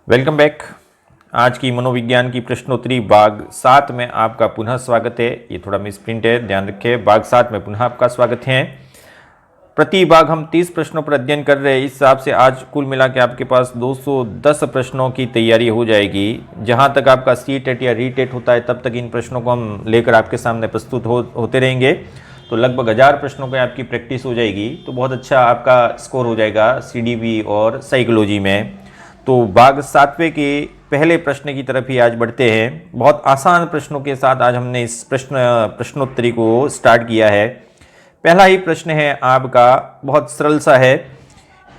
Welcome back. आज की मनोविज्ञान की प्रश्नोत्तरी भाग 7 में आपका पुनः स्वागत है। ये थोड़ा मिसप्रिंट है, ध्यान रखें। भाग 7 में पुनः आपका स्वागत है। प्रति भाग हम 30 प्रश्नों पर अध्ययन कर रहे हैं। इस हिसाब से आज कुल मिला के आपके पास 210 प्रश्नों की तैयारी हो जाएगी। जहां तक आपका सी-टेट या री-टेट होता है तब तक इन प्रश्नों को हम लेकर आपके सामने प्रस्तुत होते रहेंगे। तो लगभग 1000 प्रश्नों की आपकी प्रैक्टिस हो जाएगी, तो बहुत अच्छा आपका स्कोर हो जाएगा सीडीबी और साइकोलॉजी में। तो भाग 7वें के पहले प्रश्न की तरफ ही आज बढ़ते हैं। बहुत आसान प्रश्नों के साथ आज हमने इस प्रश्नोत्तरी को स्टार्ट किया है। पहला ही प्रश्न है आपका, बहुत सरल सा है।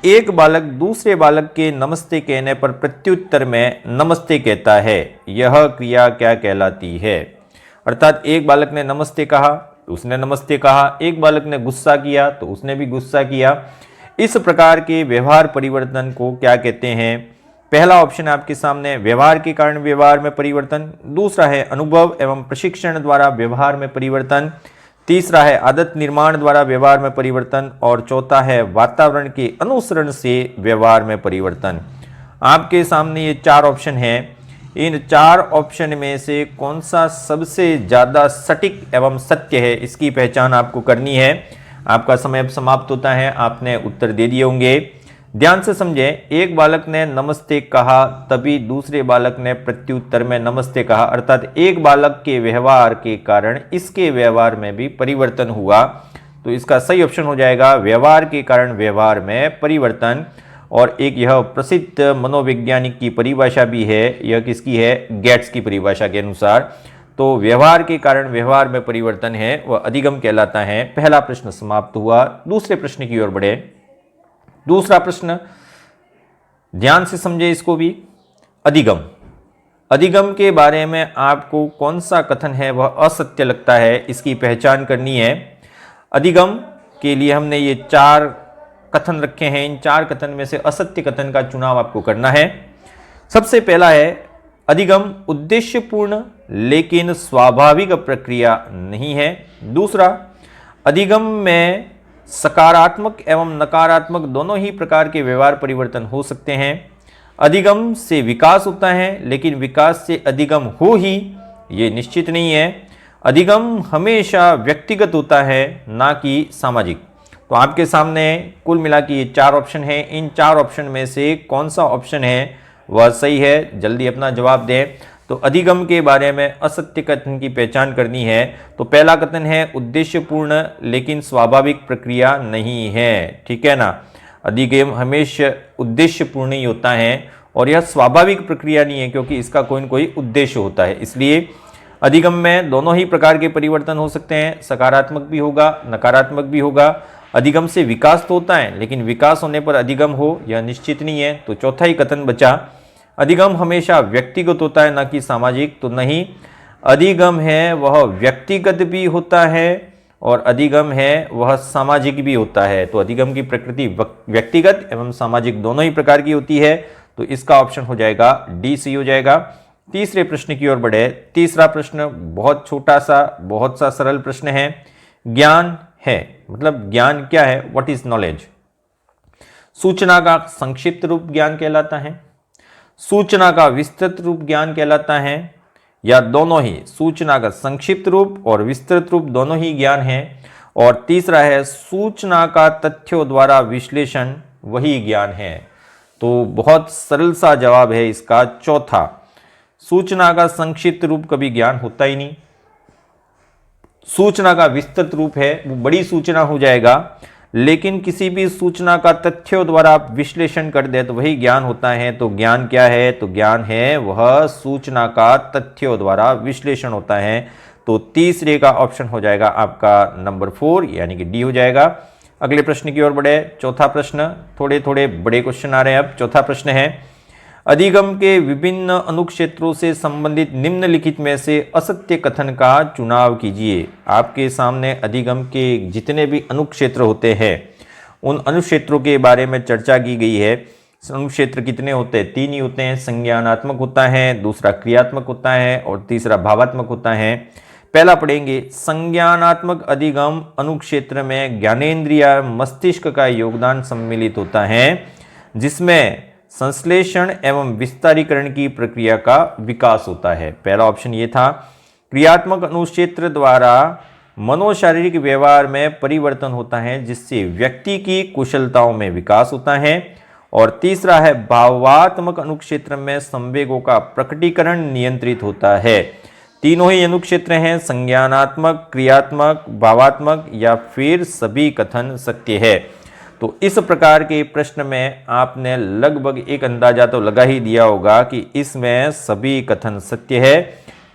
एक बालक दूसरे बालक के नमस्ते कहने पर प्रत्युत्तर में नमस्ते कहता है, यह क्रिया क्या कहलाती है? अर्थात एक बालक ने नमस्ते कहा तो उसने नमस्ते कहा, एक बालक ने गुस्सा किया तो उसने भी गुस्सा किया। इस प्रकार के व्यवहार परिवर्तन को क्या कहते हैं? पहला ऑप्शन आपके सामने, व्यवहार के कारण व्यवहार में परिवर्तन। दूसरा है अनुभव एवं प्रशिक्षण द्वारा व्यवहार में परिवर्तन। तीसरा है आदत निर्माण द्वारा व्यवहार में परिवर्तन। और चौथा है वातावरण के अनुसरण से व्यवहार में परिवर्तन। आपके सामने ये 4 ऑप्शन हैं। इन 4 ऑप्शन में से कौन सा सबसे ज़्यादा सटीक एवं सत्य है, इसकी पहचान आपको करनी है। आपका समय अब समाप्त होता है, आपने उत्तर दे दिए होंगे। ध्यान से समझें, एक बालक ने नमस्ते कहा तभी दूसरे बालक ने प्रत्युत्तर में नमस्ते कहा, अर्थात एक बालक के व्यवहार के कारण इसके व्यवहार में भी परिवर्तन हुआ। तो इसका सही ऑप्शन हो जाएगा व्यवहार के कारण व्यवहार में परिवर्तन। और एक यह प्रसिद्ध मनोवैज्ञानिक की परिभाषा भी है, यह किसकी है? गेट्स की परिभाषा के अनुसार। तो व्यवहार के कारण व्यवहार में परिवर्तन है वह अधिगम कहलाता है। पहला प्रश्न समाप्त हुआ। दूसरे प्रश्न की ओर बढ़े। दूसरा प्रश्न, ध्यान से समझे इसको भी। अधिगम, अधिगम के बारे में आपको कौन सा कथन है वह असत्य लगता है, इसकी पहचान करनी है। अधिगम के लिए हमने ये 4 कथन रखे हैं। इन 4 कथन में से असत्य कथन का चुनाव आपको करना है। सबसे पहला है, अधिगम उद्देश्यपूर्ण लेकिन स्वाभाविक प्रक्रिया नहीं है। दूसरा, अधिगम में सकारात्मक एवं नकारात्मक दोनों ही प्रकार के व्यवहार परिवर्तन हो सकते हैं। अधिगम से विकास होता है लेकिन विकास से अधिगम हो ही ये निश्चित नहीं है। अधिगम हमेशा व्यक्तिगत होता है, ना कि सामाजिक। तो आपके सामने कुल मिला के ये 4 ऑप्शन है। इन 4 ऑप्शन में से कौन सा ऑप्शन है वह सही है? जल्दी अपना जवाब दें। तो अधिगम के बारे में असत्य कथन की पहचान करनी है। तो पहला कथन है उद्देश्यपूर्ण लेकिन स्वाभाविक प्रक्रिया नहीं है, ठीक है ना। अधिगम हमेशा उद्देश्यपूर्ण ही होता है और यह स्वाभाविक प्रक्रिया नहीं है, क्योंकि इसका कोई न कोई उद्देश्य होता है। इसलिए अधिगम में दोनों ही प्रकार के परिवर्तन हो सकते हैं, सकारात्मक भी होगा नकारात्मक भी होगा। अधिगम से विकास तो होता है लेकिन विकास होने पर अधिगम हो यह निश्चित नहीं है। तो चौथा ही कथन बचा, अधिगम हमेशा व्यक्तिगत होता है ना कि सामाजिक। तो नहीं, अधिगम है वह व्यक्तिगत भी होता है और अधिगम है वह सामाजिक भी होता है। तो अधिगम की प्रकृति व्यक्तिगत एवं सामाजिक दोनों ही प्रकार की होती है। तो इसका ऑप्शन हो जाएगा डी, सी हो जाएगा। तीसरे प्रश्न की ओर बढ़े। तीसरा प्रश्न बहुत छोटा सा, बहुत सा सरल प्रश्न है। ज्ञान है, मतलब ज्ञान क्या है? What is knowledge? सूचना का संक्षिप्त रूप ज्ञान कहलाता है, सूचना का विस्तृत रूप ज्ञान कहलाता है, या दोनों ही? सूचना का संक्षिप्त रूप और विस्तृत रूप दोनों ही ज्ञान है। और तीसरा है सूचना का तथ्यों द्वारा विश्लेषण, वही ज्ञान है। तो बहुत सरल सा जवाब है इसका चौथा। सूचना का संक्षिप्त रूप कभी ज्ञान होता ही नहीं। सूचना का विस्तृत रूप है वो बड़ी सूचना हो जाएगा, लेकिन किसी भी सूचना का तथ्यों द्वारा आप विश्लेषण कर दे तो वही ज्ञान होता है। तो ज्ञान क्या है? तो ज्ञान है वह सूचना का तथ्यों द्वारा विश्लेषण होता है। तो तीसरे का ऑप्शन हो जाएगा आपका नंबर 4, यानी कि डी हो जाएगा। अगले प्रश्न की ओर बढ़े। चौथा प्रश्न, थोड़े थोड़े बड़े क्वेश्चन आ रहे हैं अब। चौथा प्रश्न है, अधिगम के विभिन्न अनुक्षेत्रों से संबंधित निम्नलिखित में से असत्य कथन का चुनाव कीजिए। आपके सामने अधिगम के जितने भी अनुक्षेत्र होते हैं उन अनुक्षेत्रों के बारे में चर्चा की गई है। अनुक्षेत्र कितने होते हैं? 3 ही होते हैं। संज्ञानात्मक होता है, दूसरा क्रियात्मक होता है और तीसरा भावात्मक होता है। पहला पढ़ेंगे, संज्ञानात्मक अधिगम अनुक्षेत्र में ज्ञानेंद्रिय मस्तिष्क का योगदान सम्मिलित होता है, जिसमें संश्लेषण एवं विस्तारीकरण की प्रक्रिया का विकास होता है। पहला ऑप्शन ये था। क्रियात्मक अनुक्षेत्र द्वारा मनोशारीरिक व्यवहार में परिवर्तन होता है जिससे व्यक्ति की कुशलताओं में विकास होता है। और तीसरा है भावात्मक अनुक्षेत्र में संवेगों का प्रकटीकरण नियंत्रित होता है। तीनों ही अनुक्षेत्र हैं, संज्ञानात्मक, क्रियात्मक, भावात्मक या फिर सभी कथन सत्य है। तो इस प्रकार के प्रश्न में आपने लगभग एक अंदाजा तो लगा ही दिया होगा कि इसमें सभी कथन सत्य है।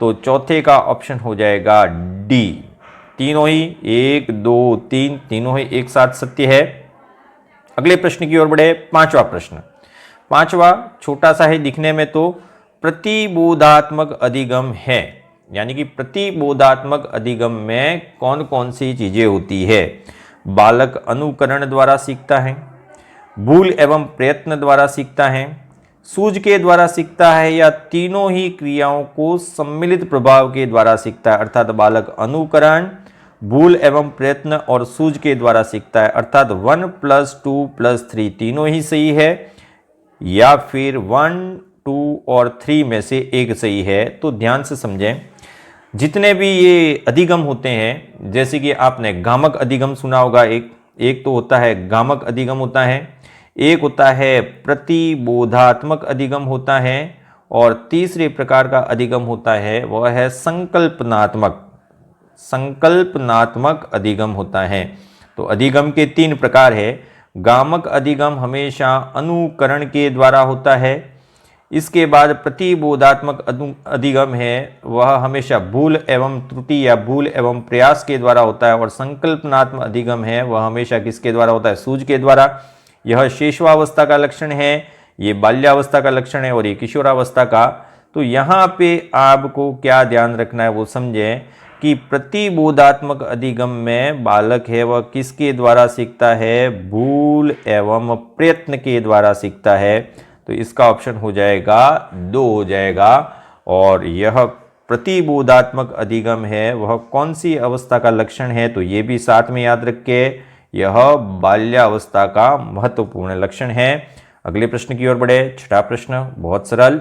तो चौथे का ऑप्शन हो जाएगा डी, तीनों ही 1, 2, 3 तीनों ही एक साथ सत्य है। अगले प्रश्न की ओर बढ़े। पांचवा प्रश्न। पांचवा छोटा सा है दिखने में, तो प्रतिबोधात्मक अधिगम है, यानी कि प्रतिबोधात्मक अधिगम में कौन कौन सी चीजें होती है। बालक अनुकरण द्वारा सीखता है, भूल एवं प्रयत्न द्वारा सीखता है, सूझ के द्वारा सीखता है, या तीनों ही क्रियाओं को सम्मिलित प्रभाव के द्वारा सीखता है। अर्थात बालक अनुकरण, भूल एवं प्रयत्न और सूझ के द्वारा सीखता है। अर्थात 1 + 2 + 3 तीनों ही सही है, या फिर 1, 2 और 3 में से एक सही है। तो ध्यान से समझें, जितने भी ये अधिगम होते हैं, जैसे कि आपने गामक अधिगम सुना होगा, एक तो होता है गामक अधिगम होता है, एक होता है प्रतिबोधात्मक अधिगम होता है, और तीसरे प्रकार का अधिगम होता है वह है संकल्पनात्मक अधिगम होता है। तो अधिगम के 3 प्रकार है। गामक अधिगम हमेशा अनुकरण के द्वारा होता है। इसके बाद प्रतिबोधात्मक अधिगम है, वह हमेशा भूल एवं त्रुटि या भूल एवं प्रयास के द्वारा होता है। और संकल्पनात्मक अधिगम है, वह हमेशा किसके द्वारा होता है? सूझ के द्वारा। यह शैशवावस्था का लक्षण है, ये बाल्यावस्था का लक्षण है और ये किशोरावस्था का। तो यहाँ पे आपको क्या ध्यान रखना है वो समझें कि प्रतिबोधात्मक अधिगम में बालक है वह किसके द्वारा सीखता है? भूल एवं प्रयत्न के द्वारा सीखता है। तो इसका ऑप्शन हो जाएगा 2 हो जाएगा। और यह प्रतिबोधात्मक अधिगम है वह कौन सी अवस्था का लक्षण है? तो ये भी साथ में याद रखे, यह बाल्यावस्था का महत्वपूर्ण लक्षण है। अगले प्रश्न की ओर बढ़े। छठा प्रश्न बहुत सरल।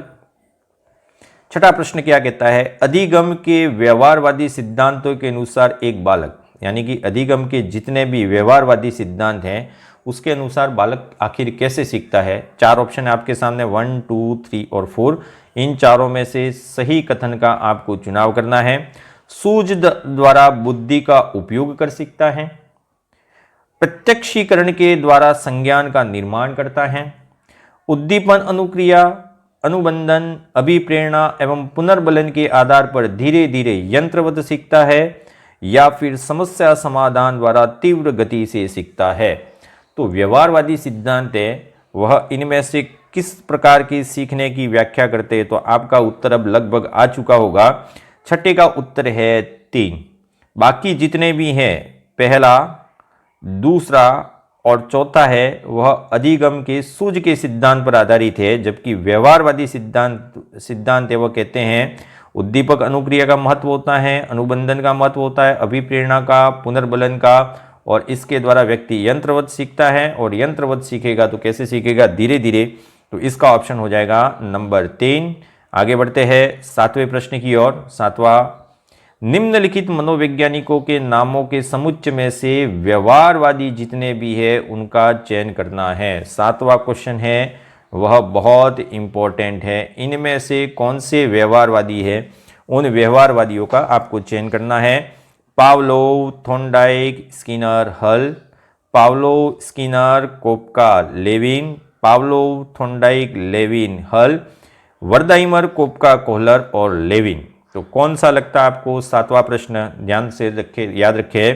छठा प्रश्न क्या कहता है? अधिगम के व्यवहारवादी सिद्धांतों के अनुसार एक बालक, यानी कि अधिगम के जितने भी व्यवहारवादी सिद्धांत हैं उसके अनुसार बालक आखिर कैसे सीखता है। 4 ऑप्शन है आपके सामने, 1, 2, 3 और 4। इन चारों में से सही कथन का आपको चुनाव करना है। सूझ द्वारा बुद्धि का उपयोग कर सीखता है, प्रत्यक्षीकरण के द्वारा संज्ञान का निर्माण करता है, उद्दीपन, अनुक्रिया, अनुबंधन, अभिप्रेरणा एवं पुनर्बलन के आधार पर धीरे धीरे यंत्रवत सीखता है, या फिर समस्या समाधान द्वारा तीव्र गति से सीखता है। तो व्यवहारवादी सिद्धांत है वह इनमें से किस प्रकार की सीखने की व्याख्या करते हैं? तो आपका उत्तर अब लगभग आ चुका होगा। छठे का उत्तर है 3। बाकी जितने भी हैं, पहला, दूसरा और चौथा है वह अधिगम के सूझ के सिद्धांत पर आधारित है, जबकि व्यवहारवादी सिद्धांत है वह कहते हैं उद्दीपक अनुक्रिया का महत्व होता है, अनुबंधन का महत्व होता है, अभिप्रेरणा का, पुनर्बलन का, और इसके द्वारा व्यक्ति यंत्रवत सीखता है। और यंत्रवत सीखेगा तो कैसे सीखेगा? धीरे धीरे। तो इसका ऑप्शन हो जाएगा नंबर 3। आगे बढ़ते हैं 7वें प्रश्न की ओर। 7वां, निम्नलिखित मनोवैज्ञानिकों के नामों के समुच्चय में से व्यवहारवादी जितने भी है उनका चयन करना है। 7वां क्वेश्चन है वह बहुत इंपॉर्टेंट है। इनमें से कौन से व्यवहारवादी है, उन व्यवहारवादियों का आपको चयन करना है। Pavlov, Thorndike, Skinner, Hull. Pavlov, Skinner, Koffka, Lewin. Pavlov, Thorndike, Lewin, Hull. Wertheimer, Koffka, Kohler और लेविन। तो कौन सा लगता है आपको? 7वां प्रश्न ध्यान से रखे, याद रखे।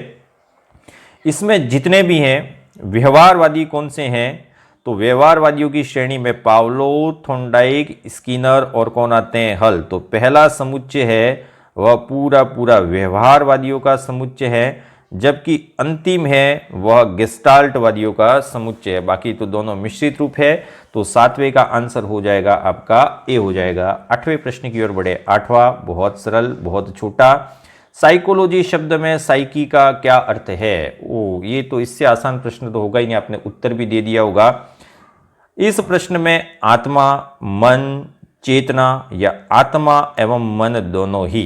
इसमें जितने भी हैं व्यवहारवादी कौन से हैं? तो व्यवहारवादियों की श्रेणी में पावलोव, थॉर्नडाइक, स्किनर और कौन आते हैं? हल। तो पहला समुच्चय है वह पूरा पूरा व्यवहारवादियों का समुच्चय है, जबकि अंतिम है वह गेस्टाल्टवादियों का समुच्चय है। बाकी तो दोनों मिश्रित रूप है। तो 7वें का आंसर हो जाएगा आपका ए हो जाएगा। 8वें प्रश्न की ओर बढ़े। 8वां बहुत सरल, बहुत छोटा। साइकोलॉजी शब्द में साइकी का क्या अर्थ है? ओ, ये तो इससे आसान प्रश्न तो होगा ही नहीं, आपने उत्तर भी दे दिया होगा। इस प्रश्न में आत्मा, मन, चेतना या आत्मा एवं मन दोनों ही।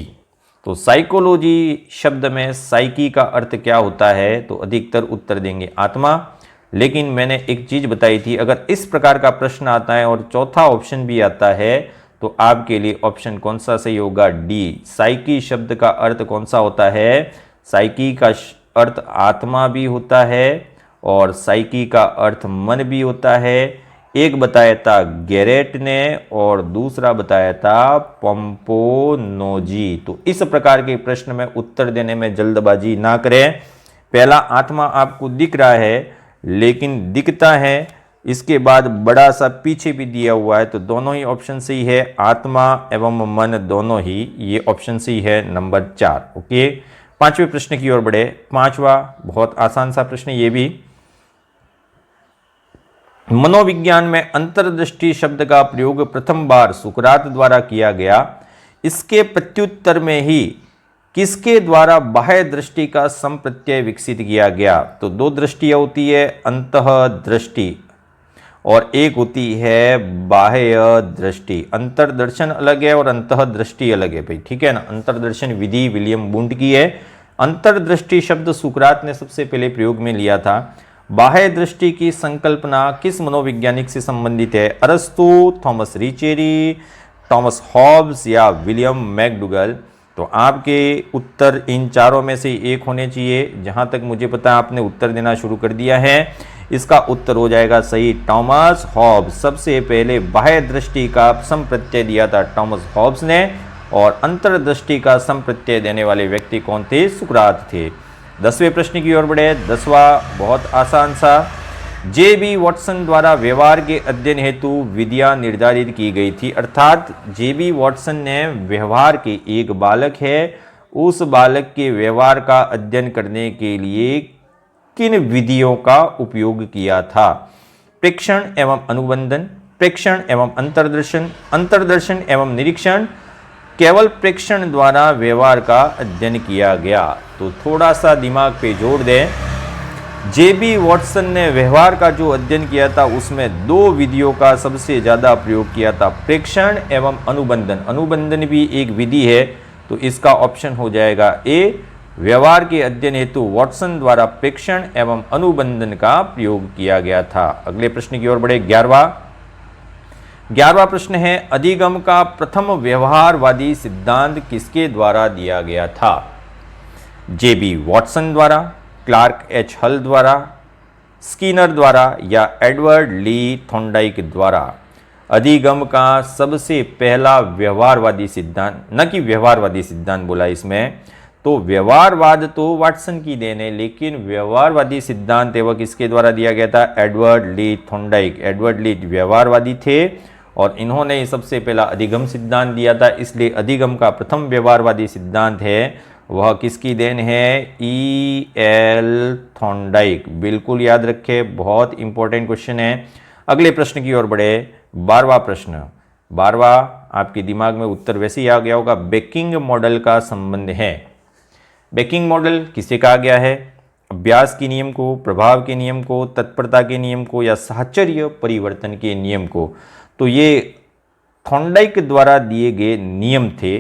तो साइकोलॉजी शब्द में साइकी का अर्थ क्या होता है, तो अधिकतर उत्तर देंगे आत्मा। लेकिन मैंने एक चीज बताई थी, अगर इस प्रकार का प्रश्न आता है और चौथा ऑप्शन भी आता है तो आपके लिए ऑप्शन कौन सा सही होगा, डी। साइकी शब्द का अर्थ कौन सा होता है, साइकी का अर्थ आत्मा भी होता है और साइकी का अर्थ मन भी होता है। एक बताया था गेरेट ने और दूसरा बताया था पंपोनोजी। तो इस प्रकार के प्रश्न में उत्तर देने में जल्दबाजी ना करें। पहला आत्मा आपको दिख रहा है, लेकिन दिखता है, इसके बाद बड़ा सा पीछे भी दिया हुआ है, तो दोनों ही ऑप्शन सही है, आत्मा एवं मन दोनों ही। ये ऑप्शन सही है नंबर 4। ओके, पांचवें प्रश्न की ओर बढ़े। पांचवा बहुत आसान सा प्रश्न ये भी। मनोविज्ञान में अंतर्दृष्टि शब्द का प्रयोग प्रथम बार सुकरात द्वारा किया गया। इसके प्रत्युत्तर में ही किसके द्वारा बाह्य दृष्टि का संप्रत्यय विकसित किया गया। तो दो दृष्टियां होती है, अंतः दृष्टि और एक होती है बाह्य दृष्टि। अंतर्दर्शन अलग है और अंतः दृष्टि अलग है भाई, ठीक है ना। अंतर्दर्शन विधि विलियम वुंड की है। अंतर्दृष्टि शब्द सुकरात ने सबसे पहले प्रयोग में लिया था। बाह्य दृष्टि की संकल्पना किस मनोवैज्ञानिक से संबंधित है, अरस्तु, थॉमस रिचेरी, टॉमस हॉब्स या विलियम मैकडूगल। तो आपके उत्तर इन चारों में से एक होने चाहिए। जहां तक मुझे पता है आपने उत्तर देना शुरू कर दिया है। इसका उत्तर हो जाएगा सही, टॉमस हॉब्स। सबसे पहले बाह्य दृष्टि का संप्रत्यय दिया था टॉमस हॉब्स ने, और अंतर्दृष्टि का संप्रत्यय देने वाले व्यक्ति कौन थे, सुकरात थे। 10वें प्रश्न की ओर बढ़े। 10वां बहुत आसान सा। जे.बी. वॉटसन द्वारा व्यवहार के अध्ययन हेतु विधियां निर्धारित की गई थी। अर्थात जे.बी. वॉटसन ने व्यवहार के, एक बालक है, उस बालक के व्यवहार का अध्ययन करने के लिए किन विधियों का उपयोग किया था। प्रेक्षण एवं अनुबंधन, प्रेक्षण एवं अंतर्दर्शन, अंतर्दर्शन एवं निरीक्षण, केवल प्रेक्षण द्वारा व्यवहार का अध्ययन किया गया। तो थोड़ा सा दिमाग पे जोर दें। जे.बी. वॉटसन ने व्यवहार का जो अध्ययन किया था उसमें दो विधियों का सबसे ज्यादा प्रयोग किया था, प्रेक्षण एवं अनुबंधन। अनुबंधन भी एक विधि है, तो इसका ऑप्शन हो जाएगा ए। व्यवहार के अध्ययन हेतु वॉटसन द्वारा प्रेक्षण एवं अनुबंधन का प्रयोग किया गया था। अगले प्रश्न की ओर बढ़े। 11वां प्रश्न है, अधिगम का प्रथम व्यवहारवादी सिद्धांत किसके द्वारा दिया गया था। जे.बी. वॉटसन द्वारा, क्लार्क एच हल द्वारा, स्किनर द्वारा या एडवर्ड ली थॉर्नडाइक द्वारा। अधिगम का सबसे पहला व्यवहारवादी सिद्धांत, न कि व्यवहारवादी सिद्धांत बोला इसमें, तो व्यवहारवाद तो वाटसन की देन है, लेकिन व्यवहारवादी सिद्धांत वह किसके द्वारा दिया गया था, एडवर्ड ली थॉर्नडाइक। एडवर्ड ली व्यवहारवादी थे और इन्होंने सबसे पहला अधिगम सिद्धांत दिया था, इसलिए अधिगम का प्रथम व्यवहारवादी सिद्धांत है वह किसकी देन है, E.L. थॉर्नडाइक। बिल्कुल याद रखें, बहुत इंपॉर्टेंट क्वेश्चन है। अगले प्रश्न की ओर बढ़े। 12वां प्रश्न। 12वां आपके दिमाग में उत्तर वैसे ही आ गया होगा, बेकिंग मॉडल का संबंध है। बेकिंग मॉडल किसे कहा गया है, अभ्यास के नियम को, प्रभाव के नियम को, तत्परता के नियम को या साहचर्य परिवर्तन के नियम को। तो ये थॉर्नडाइक द्वारा दिए गए नियम थे,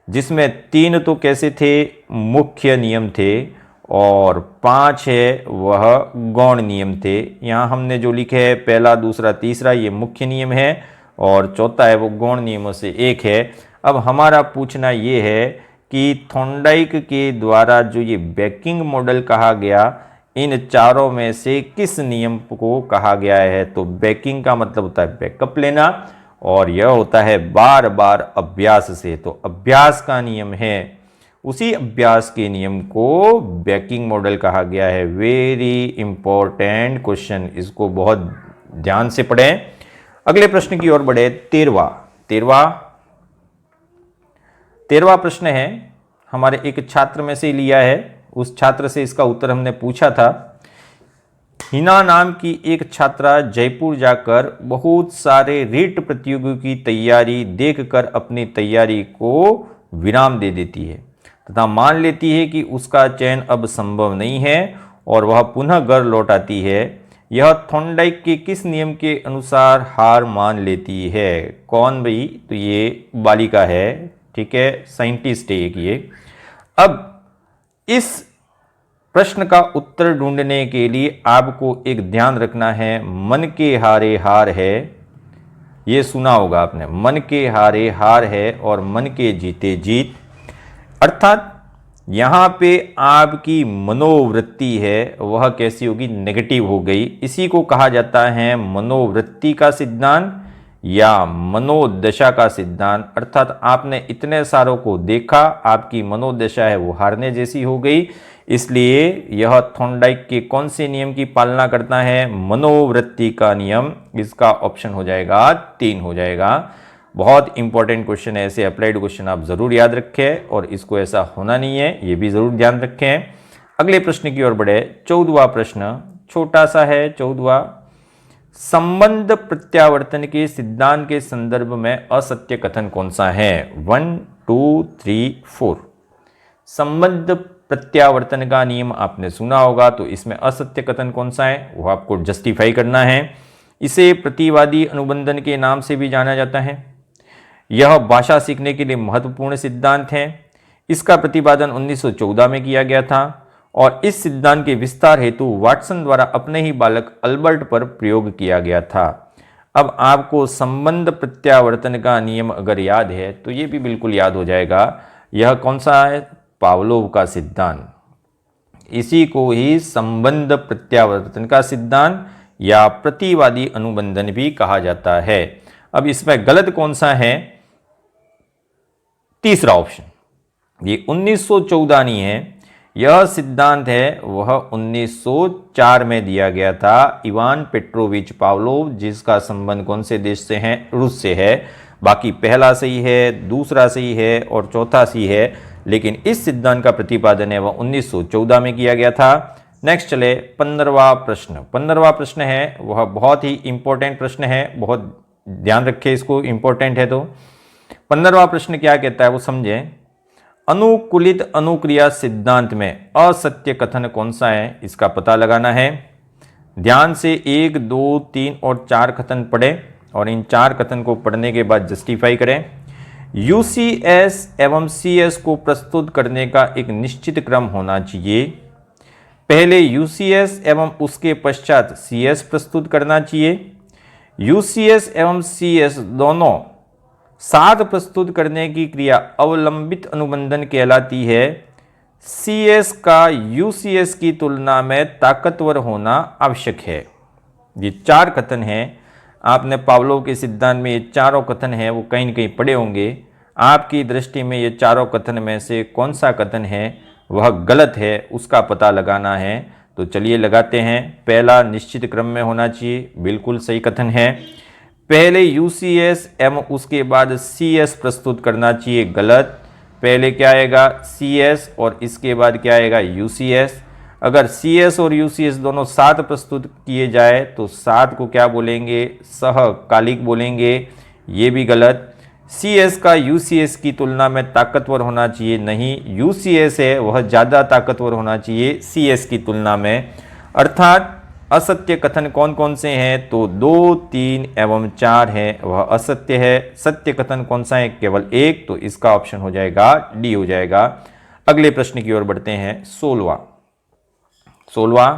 जिसमें 3 तो कैसे थे, मुख्य नियम थे, और 5 है वह गौण नियम थे। यहाँ हमने जो लिखे है पहला, दूसरा, तीसरा ये मुख्य नियम है और चौथा है वो गौण नियमों से एक है। अब हमारा पूछना ये है कि थॉर्नडाइक के द्वारा जो ये बेकिंग मॉडल कहा गया, इन चारों में से किस नियम को कहा गया है। तो बेकिंग का मतलब होता है बैकअप लेना, और यह होता है बार बार अभ्यास से। तो अभ्यास का नियम है, उसी अभ्यास के नियम को बेकिंग मॉडल कहा गया है। वेरी इंपॉर्टेंट क्वेश्चन, इसको बहुत ध्यान से पढ़ें। अगले प्रश्न की ओर बढ़े। 13वां प्रश्न है, हमारे एक छात्र में से लिया है, उस छात्र से इसका उत्तर हमने पूछा था। हिना नाम की एक छात्रा जयपुर जाकर बहुत सारे रीट प्रतियोगियों की तैयारी देखकर अपनी तैयारी को विराम दे देती है तथा मान लेती है कि उसका चयन अब संभव नहीं है और वह पुनः घर लौट आती है। यह थॉर्नडाइक के किस नियम के अनुसार हार मान लेती है? कौन भाई? तो ये बालिका है, ठीक है, साइंटिस्ट है एक ये। अब इस प्रश्न का उत्तर ढूंढने के लिए आपको एक ध्यान रखना है, मन के हारे हार है, ये सुना होगा आपने, मन के हारे हार है और मन के जीते जीत। अर्थात यहाँ पे आपकी मनोवृत्ति है वह कैसी होगी? नेगेटिव हो गई। इसी को कहा जाता है मनोवृत्ति का सिद्धांत या मनोदशा का सिद्धांत। अर्थात आपने इतने सारों को देखा, आपकी मनोदशा है वो हारने जैसी हो गई, इसलिए यह थॉर्नडाइक के कौन से नियम की पालना करता है? मनोवृत्ति का नियम। इसका ऑप्शन हो जाएगा 3 हो जाएगा। बहुत इंपॉर्टेंट क्वेश्चन है, ऐसे अप्लाइड क्वेश्चन आप जरूर याद रखें और इसको ऐसा होना नहीं है, ये भी जरूर ध्यान रखें। अगले प्रश्न की ओर बढ़े। 14वां प्रश्न छोटा सा है। 14वां, संबंध प्रत्यावर्तन के सिद्धांत के संदर्भ में असत्य कथन कौन सा है? 1 2 3 4। संबंध प्रत्यावर्तन का नियम आपने सुना होगा, तो इसमें असत्य कथन कौन सा है वो आपको जस्टिफाई करना है। इसे प्रतिवादी अनुबंधन के नाम से भी जाना जाता है। यह भाषा सीखने के लिए महत्वपूर्ण सिद्धांत है। इसका प्रतिपादन 1914 में किया गया था और इस सिद्धांत के विस्तार हेतु वाटसन द्वारा अपने ही बालक अल्बर्ट पर प्रयोग किया गया था। अब आपको संबंध प्रत्यावर्तन का नियम अगर याद है तो ये भी बिल्कुल याद हो जाएगा। यह कौन सा है? पावलोव का सिद्धांत। इसी को ही संबंध प्रत्यावर्तन का सिद्धांत या प्रतिवादी अनुबंधन भी कहा जाता है। अब इसमें गलत कौन सा है? तीसरा ऑप्शन, ये 1914 नहीं है, यह सिद्धांत है वह 1904 में दिया गया था इवान पेट्रोविच पावलोव, जिसका संबंध कौन से देश से है? रूस से है। बाकी पहला सही है, दूसरा सही है और चौथा सही है, लेकिन इस सिद्धांत का प्रतिपादन है वह 1914 में किया गया था। नेक्स्ट चले 15वां प्रश्न। 15वां प्रश्न है वह बहुत ही इंपॉर्टेंट प्रश्न है, बहुत ध्यान रखें इसको, इंपॉर्टेंट है। तो 15वां प्रश्न क्या कहता है वो समझें। अनुकूलित अनुक्रिया सिद्धांत में असत्य कथन कौन सा है? इसका पता लगाना है। ध्यान से 1 2 3 और 4 कथन पढ़ें और इन 4 कथन को पढ़ने के बाद जस्टिफाई करें। यूसीएस एवं सीएस को प्रस्तुत करने का एक निश्चित क्रम होना चाहिए। पहले यूसीएस एवं उसके पश्चात सीएस प्रस्तुत करना चाहिए। यूसीएस एवं सीएस दोनों साथ प्रस्तुत करने की क्रिया अवलंबित अनुबंधन कहलाती है। सीएस का यूसीएस की तुलना में ताकतवर होना आवश्यक है। ये 4 कथन हैं। आपने पावलोव के सिद्धांत में ये चारों कथन हैं वो कहीं न कहीं पढ़े होंगे। आपकी दृष्टि में ये चारों कथन में से कौन सा कथन है वह गलत है, उसका पता लगाना है। तो चलिए लगाते हैं। पहला, निश्चित क्रम में होना चाहिए, बिल्कुल सही कथन है। पहले यूसीएस एवं उसके बाद सीएस प्रस्तुत करना चाहिए, गलत। पहले क्या आएगा? सीएस और इसके बाद क्या आएगा? यूसीएस। अगर सीएस और यूसीएस दोनों साथ प्रस्तुत किए जाए तो साथ को क्या बोलेंगे? सहकालिक बोलेंगे, ये भी गलत। सीएस का यूसीएस की तुलना में ताकतवर होना चाहिए, नहीं, यूसीएस है वह ज़्यादा ताकतवर होना चाहिए सीएस की तुलना में। अर्थात असत्य कथन कौन कौन से हैं? तो 2 3 एवं 4 है वह असत्य है। सत्य कथन कौन सा है? केवल एक, तो इसका ऑप्शन हो जाएगा डी हो जाएगा। अगले प्रश्न की ओर बढ़ते हैं। 16वां,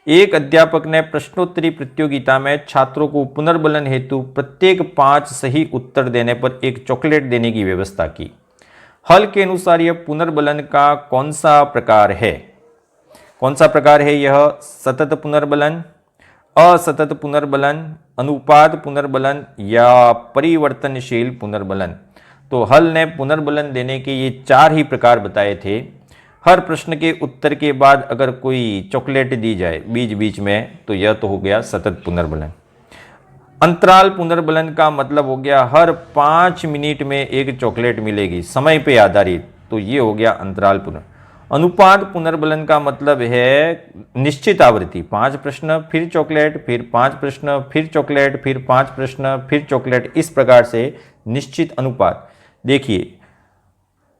एक अध्यापक ने प्रश्नोत्तरी प्रतियोगिता में छात्रों को पुनर्बलन हेतु प्रत्येक 5 सही उत्तर देने पर एक चॉकलेट देने की व्यवस्था की। हल के अनुसार यह पुनर्बलन का कौन सा प्रकार है? कौन सा प्रकार है यह? सतत पुनर्बलन, असतत पुनर्बलन, अनुपात पुनर्बलन या परिवर्तनशील पुनर्बलन। तो हल ने पुनर्बलन देने के ये 4 ही प्रकार बताए थे। हर प्रश्न के उत्तर के बाद अगर कोई चॉकलेट दी जाए बीच बीच में तो यह तो हो गया सतत पुनर्बलन। अंतराल पुनर्बलन का मतलब हो गया हर 5 मिनट में एक चॉकलेट मिलेगी, समय पे आधारित, तो ये हो गया अंतराल पुनर्बलन। अनुपात पुनर्बलन का मतलब है निश्चित आवृत्ति, 5 प्रश्न फिर चॉकलेट, फिर 5 प्रश्न फिर चॉकलेट, फिर 5 प्रश्न फिर चॉकलेट, इस प्रकार से निश्चित अनुपात। देखिए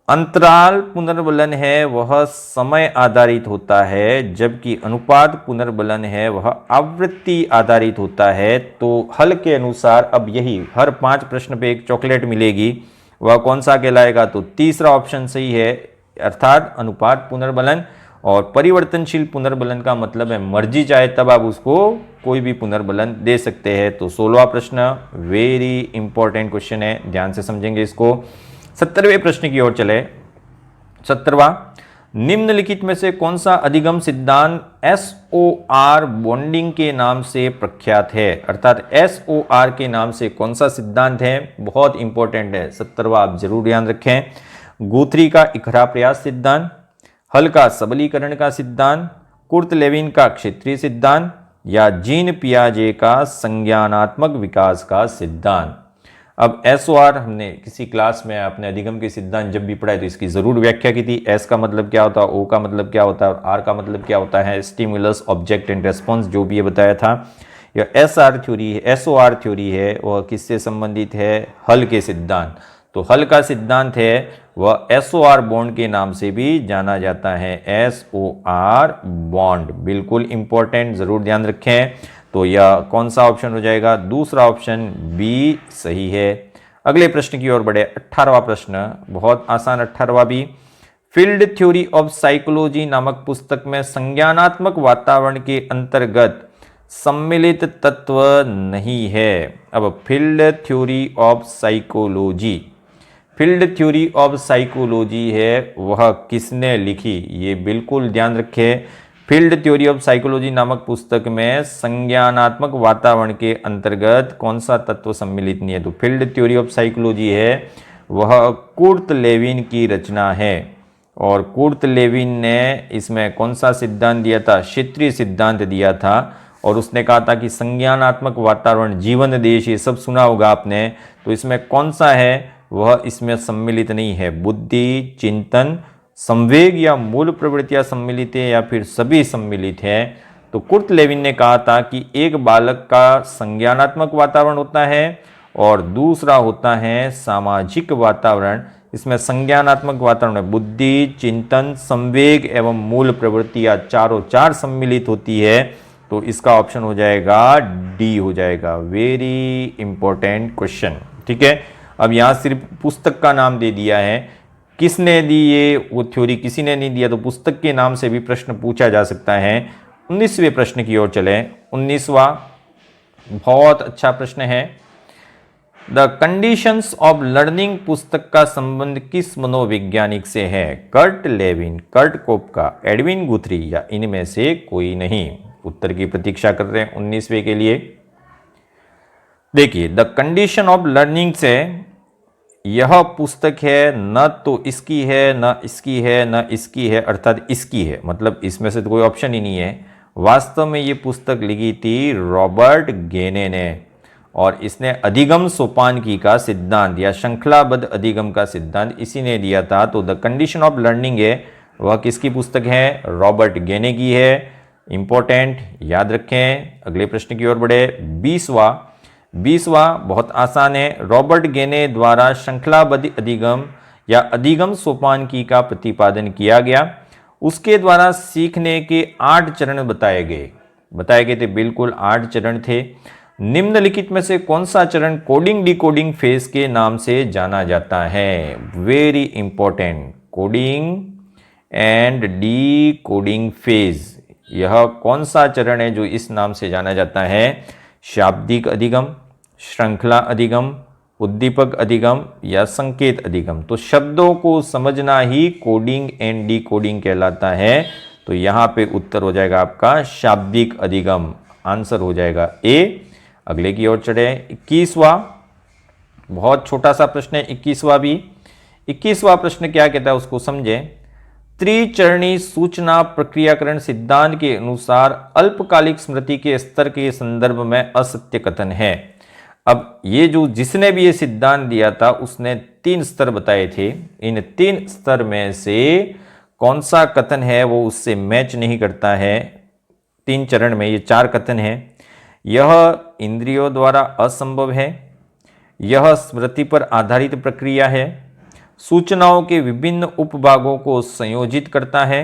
अंतराल पुनर्बलन है वह समय आधारित होता है, जबकि अनुपात पुनर्बलन है वह आवृत्ति आधारित होता है। तो हल के अनुसार अब यही हर 5 प्रश्न पे एक चॉकलेट मिलेगी, वह कौन सा कहलाएगा? तो तीसरा ऑप्शन सही है, अर्थात अनुपात पुनर्बलन। और परिवर्तनशील पुनर्बलन का मतलब है मर्जी चाहे तब आप उसको कोई भी पुनर्बलन दे सकते हैं। तो 16वां प्रश्न वेरी इंपॉर्टेंट क्वेश्चन है, ध्यान से समझेंगे इसको। 70वें प्रश्न की ओर चले। 17वां, निम्नलिखित में से कौन सा अधिगम सिद्धांत SOR बॉन्डिंग के नाम से प्रख्यात है? अर्थात SOR के नाम से कौन सा सिद्धांत है? बहुत इंपॉर्टेंट है, 17वां आप जरूर ध्यान रखें। गुथरी का इकरा प्रयास सिद्धांत, हल का सबलीकरण का सिद्धांत, कुर्ट लेविन का क्षेत्रीय सिद्धांत, या जीन पियाजे का संज्ञानात्मक विकास का सिद्धांत। अब SOR हमने किसी क्लास में अपने अधिगम के सिद्धांत जब भी पढ़ाए तो इसकी जरूर व्याख्या की थी। S का मतलब क्या होता है, O का मतलब क्या होता है, और R का मतलब क्या होता है, स्टिमुलस ऑब्जेक्ट एंड रेस्पॉन्स, जो भी ये बताया था। यह SOR थ्योरी है वह किससे संबंधित है? हल के सिद्धांत। तो हल का सिद्धांत है वह SOR बॉन्ड के नाम से भी जाना जाता है, SOR बॉन्ड। बिल्कुल इंपॉर्टेंट, जरूर ध्यान रखें। तो यह कौन सा ऑप्शन हो जाएगा? दूसरा ऑप्शन बी सही है। अगले प्रश्न की ओर बढ़े, 18वां प्रश्न, बहुत आसान 18वां भी। फील्ड थ्योरी ऑफ साइकोलॉजी नामक पुस्तक में संज्ञानात्मक वातावरण के अंतर्गत सम्मिलित तत्व नहीं है। अब field theory of psychology, field theory of psychology है वह किसने लिखी? ये बिल्कुल ध्यान रखें। फील्ड थ्योरी ऑफ साइकोलॉजी नामक पुस्तक में संज्ञानात्मक वातावरण के अंतर्गत कौन सा तत्व सम्मिलित नहीं है? तो फील्ड थ्योरी ऑफ साइकोलॉजी है वह कुर्ट लेविन की रचना है। और कुर्ट लेविन ने इसमें कौन सा सिद्धांत दिया था? क्षेत्रीय सिद्धांत दिया था। और उसने कहा था कि संज्ञानात्मक वातावरण, जीवन देश, ये सब सुना होगा आपने। तो इसमें कौन सा है? वह इसमें सम्मिलित नहीं है। बुद्धि, चिंतन, संवेग या मूल प्रवृत्तियां सम्मिलित है या फिर सभी सम्मिलित है? तो कुर्ट लेविन ने कहा था कि एक बालक का संज्ञानात्मक वातावरण होता है और दूसरा होता है सामाजिक वातावरण। इसमें संज्ञानात्मक वातावरण में बुद्धि, चिंतन, संवेग एवं मूल प्रवृत्तियां चारों चार सम्मिलित होती है। तो इसका ऑप्शन हो जाएगा डी हो जाएगा। वेरी इंपॉर्टेंट क्वेश्चन, ठीक है। अब यहां सिर्फ पुस्तक का नाम दे दिया है, किसने दी ये वो थ्योरी किसी ने नहीं दिया, तो पुस्तक के नाम से भी प्रश्न पूछा जा सकता है। 19वें प्रश्न की ओर चले। 19वां बहुत अच्छा प्रश्न है। द कंडीशंस ऑफ लर्निंग पुस्तक का संबंध किस मनोवैज्ञानिक से है? Kurt Lewin, Kurt Koffka, Edwin Guthrie या इनमें से कोई नहीं? उत्तर की प्रतीक्षा कर रहे हैं 19वें के लिए। देखिए, द कंडीशन ऑफ लर्निंग से यह पुस्तक है, न तो इसकी है, न इसकी है, न इसकी है, अर्थात इसकी है, मतलब इसमें से तो कोई ऑप्शन ही नहीं है। वास्तव में ये पुस्तक लिखी थी रॉबर्ट गेने ने, और इसने अधिगम सोपानकी का सिद्धांत या श्रृंखलाबद्ध अधिगम का सिद्धांत इसी ने दिया था। तो द कंडीशन ऑफ लर्निंग है वह किसकी पुस्तक है? रॉबर्ट गेने की है। इंपॉर्टेंट, याद रखें। अगले प्रश्न की ओर बढ़े। 20वां बहुत आसान है। रॉबर्ट गेने द्वारा श्रृंखलाबद्ध अधिगम या अधिगम सोपानकी का प्रतिपादन किया गया। उसके द्वारा सीखने के 8 चरण बताए गए थे। बिल्कुल 8 चरण थे। निम्नलिखित में से कौन सा चरण कोडिंग डिकोडिंग फेज के नाम से जाना जाता है? Very important, coding and decoding phase, यह कौन सा चरण है जो इस नाम से जाना जाता है? शाब्दिक अधिगम, श्रृंखला अधिगम, उद्दीपक अधिगम या संकेत अधिगम। तो शब्दों को समझना ही कोडिंग एंड डिकोडिंग कहलाता है। तो यहां पे उत्तर हो जाएगा आपका शाब्दिक अधिगम, आंसर हो जाएगा ए। अगले की ओर चढ़े। 21वां बहुत छोटा सा प्रश्न है 21वां भी। 21वां प्रश्न क्या कहता है उसको समझे। त्रिचरणीय सूचना प्रक्रियाकरण सिद्धांत के अनुसार अल्पकालिक स्मृति के स्तर के संदर्भ में असत्य कथन है। अब ये जो जिसने भी ये सिद्धांत दिया था उसने 3 स्तर बताए थे। इन 3 स्तर में से कौन सा कथन है वो उससे मैच नहीं करता है। 3 चरण में ये 4 कथन है। यह इंद्रियों द्वारा असंभव है, यह स्मृति पर आधारित प्रक्रिया है, सूचनाओं के विभिन्न उपभागों को संयोजित करता है,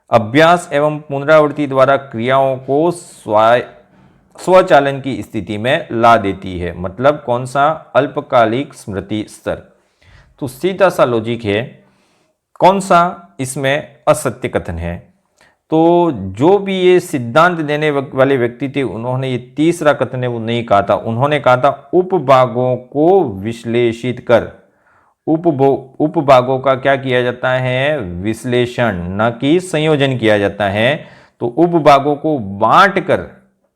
अभ्यास एवं पुनरावृत्ति द्वारा क्रियाओं को स्वचालन की स्थिति में ला देती है। मतलब कौन सा? अल्पकालिक स्मृति स्तर। तो सीधा सा लॉजिक है, कौन सा इसमें असत्य कथन है? तो जो भी ये सिद्धांत देने वाले व्यक्ति थे, उन्होंने ये तीसरा कथन है वो नहीं कहा था। उन्होंने कहा था उपभागों को विश्लेषित कर। उपभागों का क्या किया जाता है? विश्लेषण, न कि संयोजन किया जाता है। तो उपभागों को बांट कर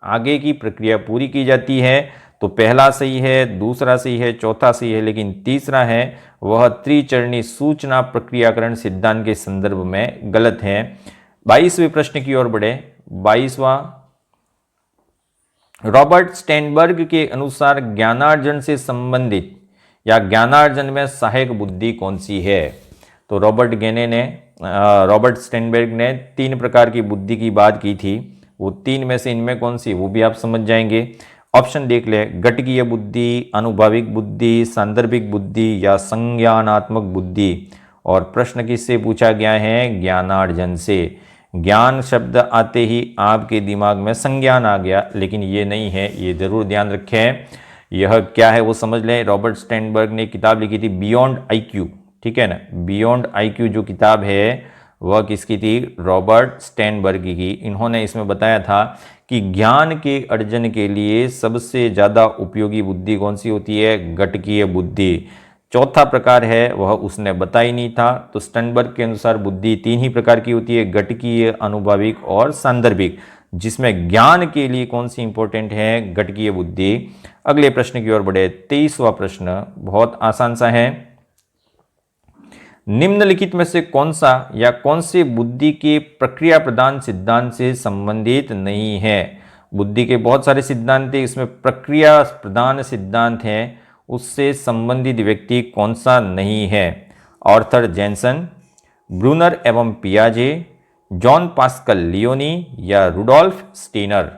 आगे की प्रक्रिया पूरी की जाती है। तो पहला सही है, दूसरा सही है, चौथा सही है, लेकिन तीसरा है वह त्रिचरणीय सूचना प्रक्रियाकरण सिद्धांत के संदर्भ में गलत है। 22वें प्रश्न की ओर बढ़े। 22वां, रॉबर्ट स्टेनबर्ग के अनुसार ज्ञानार्जन से संबंधित या ज्ञानार्जन में सहायक बुद्धि कौन सी है? तो रॉबर्ट स्टेनबर्ग ने 3 प्रकार की बुद्धि की बात की थी। वो 3 में से इनमें कौन सी, वो भी आप समझ जाएंगे। ऑप्शन देख ले, गटकीय बुद्धि, अनुभाविक बुद्धि, सांदर्भिक बुद्धि या संज्ञानात्मक बुद्धि। और प्रश्न किससे पूछा गया है? ज्ञानार्जन से। ज्ञान शब्द आते ही आपके दिमाग में संज्ञान आ गया, लेकिन ये नहीं है, ये जरूर ध्यान रखें। यह क्या है वो समझ लें। रॉबर्ट स्टेनबर्ग ने किताब लिखी थी बियॉन्ड आईक्यू, ठीक है ना। बियॉन्ड आईक्यू जो किताब है वह किसकी थी? रॉबर्ट स्टेनबर्ग की। इन्होंने इसमें बताया था कि ज्ञान के अर्जन के लिए सबसे ज़्यादा उपयोगी बुद्धि कौन सी होती है? गटकीय बुद्धि। चौथा प्रकार है वह उसने बताई नहीं था। तो स्टेनबर्ग के अनुसार बुद्धि 3 ही प्रकार की होती है, गटकीय, अनुभाविक और सांदर्भिक, जिसमें ज्ञान के लिए कौन सी इंपॉर्टेंट है? गटकीय बुद्धि। अगले प्रश्न की ओर बढ़े। 23वां प्रश्न बहुत आसान सा है। निम्नलिखित में से कौन सा या कौन से बुद्धि के प्रक्रिया प्रदान सिद्धांत से संबंधित नहीं है? बुद्धि के बहुत सारे सिद्धांत थे, इसमें प्रक्रिया प्रदान सिद्धांत है, उससे संबंधित व्यक्ति कौन सा नहीं है? आर्थर जेनसन, ब्रूनर एवं पियाजे, जॉन पास्कल लियोनी या रुडोल्फ स्टीनर।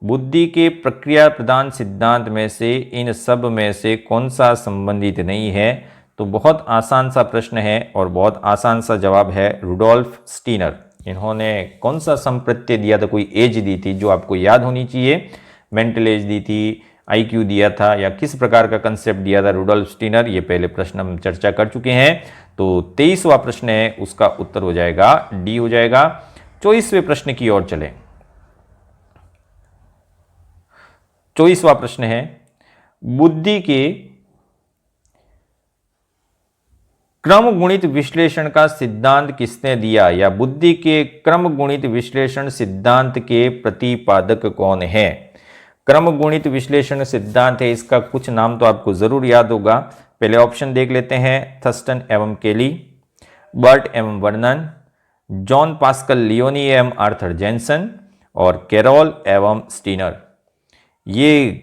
बुद्धि के प्रक्रिया प्रदान सिद्धांत में से इन सब में से कौन सा संबंधित नहीं है? तो बहुत आसान सा प्रश्न है और बहुत आसान सा जवाब है रुडोल्फ स्टीनर। इन्होंने कौन सा संप्रत्यय दिया था? कोई एज दी थी जो आपको याद होनी चाहिए। मेंटल एज दी थी, आईक्यू दिया था, या किस प्रकार का कंसेप्ट दिया था रुडोल्फ स्टीनर? ये पहले प्रश्न हम चर्चा कर चुके हैं। तो 23वां प्रश्न है, उसका उत्तर हो जाएगा डी हो जाएगा। 24वें प्रश्न की ओर चलें। 24वां प्रश्न है, बुद्धि के क्रम गुणित विश्लेषण का सिद्धांत किसने दिया? या बुद्धि के क्रम गुणित विश्लेषण सिद्धांत के प्रतिपादक कौन है? क्रम गुणित विश्लेषण सिद्धांत है, इसका कुछ नाम तो आपको जरूर याद होगा। पहले ऑप्शन देख लेते हैं। थर्स्टन एवं केली, बर्ट एवं वर्नन, जॉन पास्कल लियोनी एवं आर्थर जेनसन और कैरोल एवं स्टीनर। ये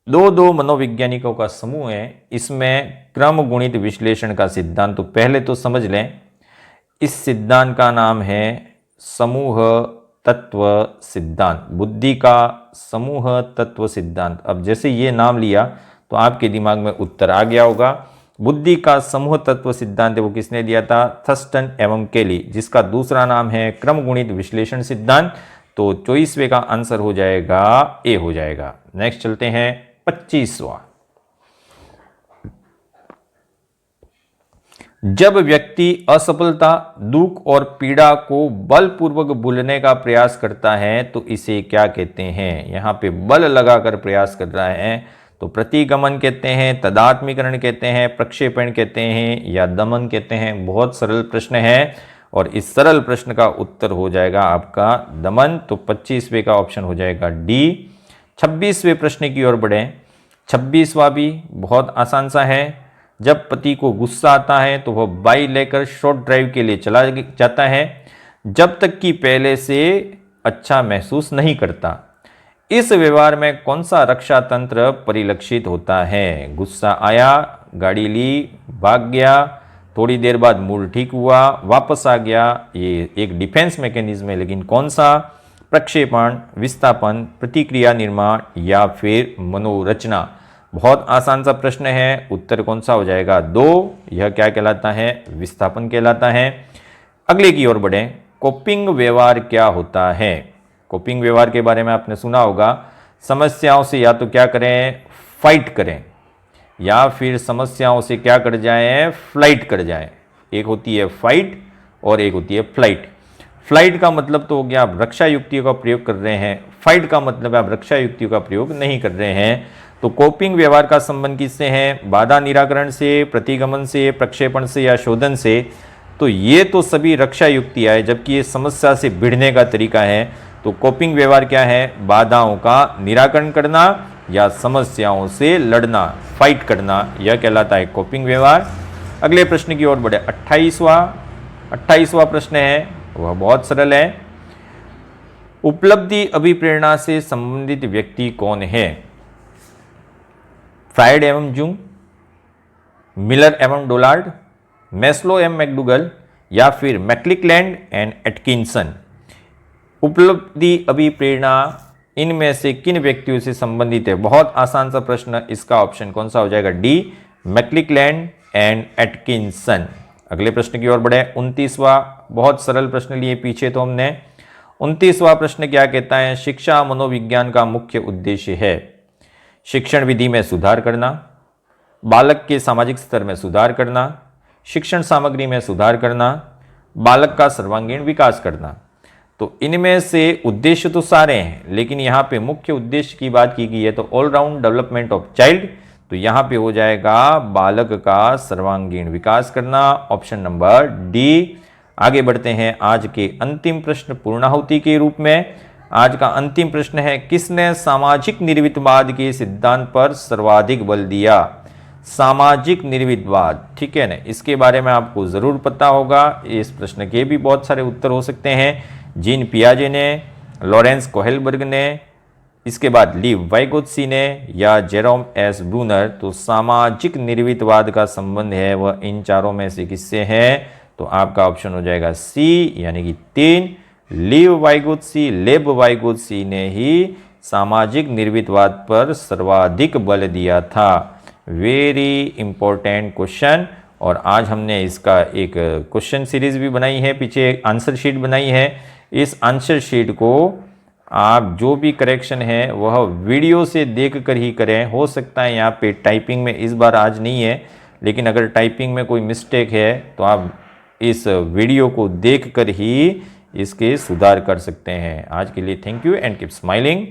दो मनोवैज्ञानिकों का समूह है। इसमें क्रम गुणित विश्लेषण का सिद्धांत तो पहले तो समझ लें। इस सिद्धांत का नाम है समूह तत्व सिद्धांत, बुद्धि का समूह तत्व सिद्धांत। अब जैसे ये नाम लिया तो आपके दिमाग में उत्तर आ गया होगा। बुद्धि का समूह तत्व सिद्धांत वो किसने दिया था? थर्स्टन एवं केली, जिसका दूसरा नाम है क्रम गुणित विश्लेषण सिद्धांत। तो 24वें का आंसर हो जाएगा ए हो जाएगा। नेक्स्ट चलते हैं 25वां। जब व्यक्ति असफलता, दुख और पीड़ा को बलपूर्वक भूलने का प्रयास करता है तो इसे क्या कहते हैं? यहां पे बल लगाकर प्रयास कर रहा है तो प्रतिगमन कहते हैं, तदात्मीकरण कहते हैं, प्रक्षेपण कहते हैं या दमन कहते हैं। बहुत सरल प्रश्न है और इस सरल प्रश्न का उत्तर हो जाएगा आपका दमन। तो 25वें का ऑप्शन हो जाएगा डी। 26वें प्रश्न की ओर बढ़े। 26वां भी बहुत आसान सा है। जब पति को गुस्सा आता है तो वह बाइक लेकर शॉर्ट ड्राइव के लिए चला जाता है, जब तक कि पहले से अच्छा महसूस नहीं करता। इस व्यवहार में कौन सा रक्षा तंत्र परिलक्षित होता है? गुस्सा आया, गाड़ी ली, भाग गया, थोड़ी देर बाद मूड ठीक हुआ, वापस आ गया, ये एक डिफेंस मैकेनिज्म है। लेकिन कौन सा? प्रक्षेपण, विस्थापन, प्रतिक्रिया निर्माण या फिर मनोरचना। बहुत आसान सा प्रश्न है, उत्तर कौन सा हो जाएगा? 2। यह क्या कहलाता है? विस्थापन कहलाता है। अगले की ओर बढ़ें। कोपिंग व्यवहार क्या होता है? कोपिंग व्यवहार के बारे में आपने सुना होगा, समस्याओं से या तो क्या करें? फाइट करें, या फिर समस्याओं से क्या कर जाएं? फ्लाइट कर जाएं। एक होती है फाइट और एक होती है फ्लाइट। फ्लाइट का मतलब तो हो गया आप रक्षा युक्तियों का प्रयोग कर रहे हैं, फाइट का मतलब आप रक्षा युक्तियों का प्रयोग नहीं कर रहे हैं। तो कोपिंग व्यवहार का संबंध किससे है? बाधा निराकरण से, प्रतिगमन से, प्रक्षेपण से या शोधन से। तो ये तो सभी रक्षा युक्तियां है, जबकि ये समस्या से भिड़ने का तरीका है। तो कोपिंग व्यवहार क्या है? बाधाओं का निराकरण करना या समस्याओं से लड़ना, फाइट करना, यह कहलाता है कोपिंग व्यवहार। अगले प्रश्न की ओर बढ़े। 28वां प्रश्न है, वह बहुत सरल है। उपलब्धि अभिप्रेरणा से संबंधित व्यक्ति कौन है? फ्रायड एवं जूंग, मिलर एवं डोलार्ड, मैस्लो एवं मैकडूगल, या फिर मैक्लिकलैंड एंड एटकिंसन। उपलब्धि अभिप्रेरणा इनमें से किन व्यक्तियों से संबंधित है? बहुत आसान सा प्रश्न, इसका ऑप्शन कौन सा हो जाएगा? D, McClelland and Atkinson. अगले प्रश्न की ओर बढ़े। 29वां, बहुत सरल प्रश्न लिए पीछे तो हमने। 29वां प्रश्न क्या कहता है? शिक्षा मनोविज्ञान का मुख्य उद्देश्य है शिक्षण विधि में सुधार करना, बालक के सामाजिक स्तर में सुधार करना, शिक्षण सामग्री में सुधार करना, बालक का सर्वांगीण विकास करना। तो इनमें से उद्देश्य तो सारे हैं, लेकिन यहाँ पे मुख्य उद्देश्य की बात की गई है तो ऑलराउंड डेवलपमेंट ऑफ चाइल्ड। तो यहाँ पे हो जाएगा बालक का सर्वांगीण विकास करना, ऑप्शन नंबर डी। आगे बढ़ते हैं आज के अंतिम प्रश्न पूर्णाहुति के रूप में। आज का अंतिम प्रश्न है, किसने सामाजिक निर्वितवाद के सिद्धांत पर सर्वाधिक बल दिया? सामाजिक निर्वितवाद, ठीक है ना, इसके बारे में आपको जरूर पता होगा। इस प्रश्न के भी बहुत सारे उत्तर हो सकते हैं। जीन पियाजे ने, लॉरेंस कोहेलबर्ग ने, इसके बाद लीव वाइगोत्सी ने, या जेरोम एस ब्रूनर। तो सामाजिक निर्वितवाद का संबंध है वह इन चारों में से किससे है? तो आपका ऑप्शन हो जाएगा सी, यानी कि 3। लीव वाइगोत्सी, लेब वाइगोत्सी ने ही सामाजिक निर्वितवाद पर सर्वाधिक बल दिया था। Very important question. और आज हमने इसका एक क्वेश्चन सीरीज भी बनाई है, पीछे एक आंसर शीट बनाई है। इस आंसर शीट को आप जो भी करेक्शन है वह वीडियो से देखकर ही करें। हो सकता है यहाँ पे टाइपिंग में इस बार आज नहीं है, लेकिन अगर टाइपिंग में कोई मिस्टेक है तो आप इस वीडियो को देखकर ही इसके सुधार कर सकते हैं। आज के लिए thank you and keep smiling.